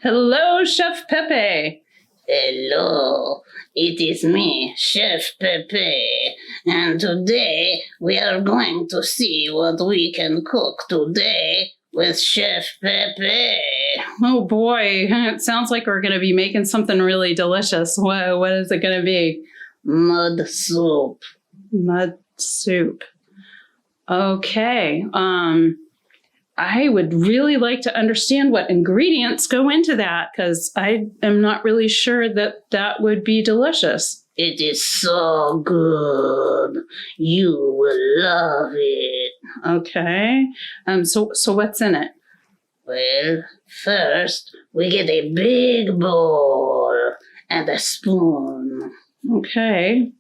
Hello, Chef Pepe. Hello, it is me, Chef Pepe, and today we are going to see what we can cook today with Chef Pepe. Oh boy, it sounds like we're going to be making something really delicious. What is it going to be? Mud soup. Mud soup. Okay. I would really like to understand what ingredients go into that because I am not really sure that would be delicious. It is so good. You will love it. Okay. So what's in it? Well, first we get a big bowl and a spoon. Okay.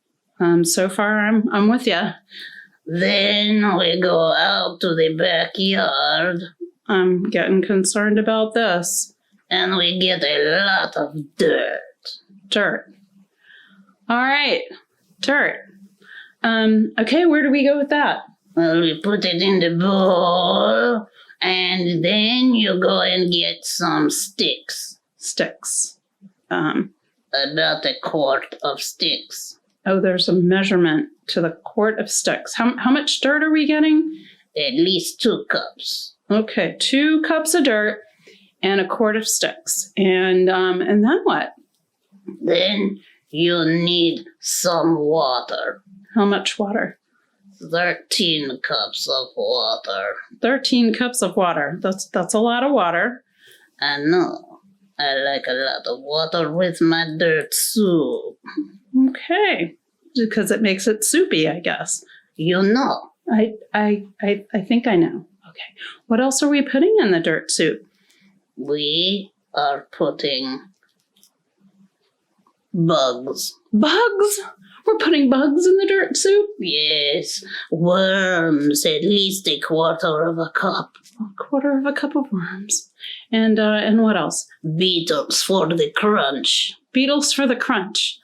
So far I'm with you. Then we go out to the backyard. I'm getting concerned about this. And we get a lot of dirt. Dirt. All right. Dirt. Okay, where do we go with that? Well, we put it in the bowl, and then you go and get some sticks. Sticks. About a quart of sticks. Oh, there's a measurement to the quart of sticks. How much dirt are we getting? At least 2 cups. Okay, 2 cups of dirt and a quart of sticks. And then what? Then you need some water. How much water? 13 cups of water. 13 cups of water. That's a lot of water. I know. I like a lot of water with my dirt soup. Okay, because it makes it soupy, I guess. You know. I think I know. Okay, what else are we putting in the dirt soup? We are putting bugs. Bugs? We're putting bugs in the dirt soup? Yes, worms, at least a quarter of a cup. A quarter of a cup of worms. And what else? Beetles for the crunch. Beetles for the crunch.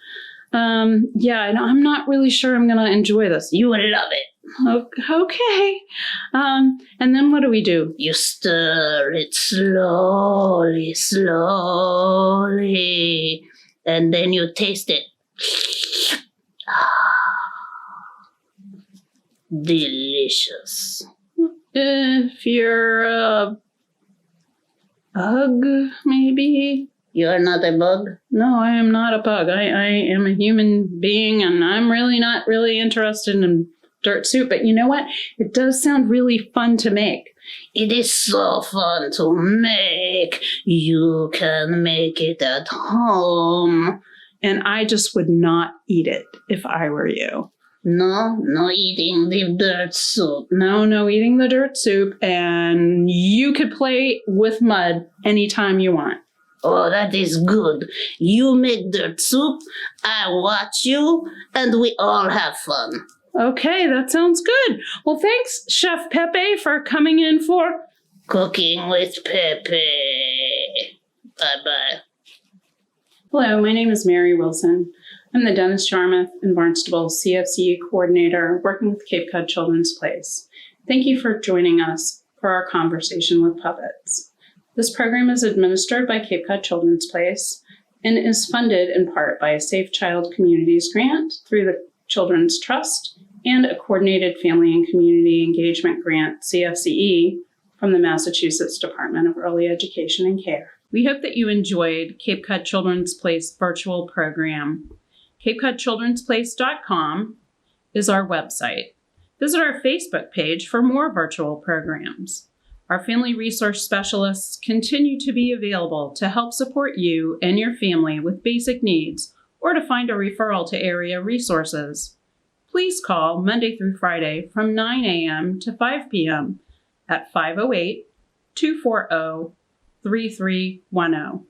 Yeah, I'm not really sure I'm gonna enjoy this. You will love it. Okay. And then what do we do? You stir it slowly, and then you taste it. Delicious. If you're a bug, maybe? You're not a bug? No, I am not a bug. I am a human being, and I'm really not really interested in dirt soup. But you know what? It does sound really fun to make. It is so fun to make. You can make it at home. And I just would not eat it if I were you. No eating the dirt soup. No eating the dirt soup. And you could play with mud anytime you want. Oh, that is good. You make dirt soup, I watch you, and we all have fun. Okay, that sounds good. Well, thanks, Chef Pepe, for coming in for Cooking with Pepe. Bye-bye. Hello, my name is Mary Wilson. I'm the Dentist Yarmouth and Barnstable CFCE coordinator working with Cape Cod Children's Place. Thank you for joining us for our conversation with puppets. This program is administered by Cape Cod Children's Place and is funded in part by a Safe Child Communities grant through the Children's Trust and a Coordinated Family and Community Engagement grant, CFCE, from the Massachusetts Department of Early Education and Care. We hope that you enjoyed Cape Cod Children's Place virtual program. CapeCodChildren'sPlace.com is our website. Visit our Facebook page for more virtual programs. Our family resource specialists continue to be available to help support you and your family with basic needs or to find a referral to area resources. Please call Monday through Friday from 9 a.m. to 5 p.m. at 508-240-3310.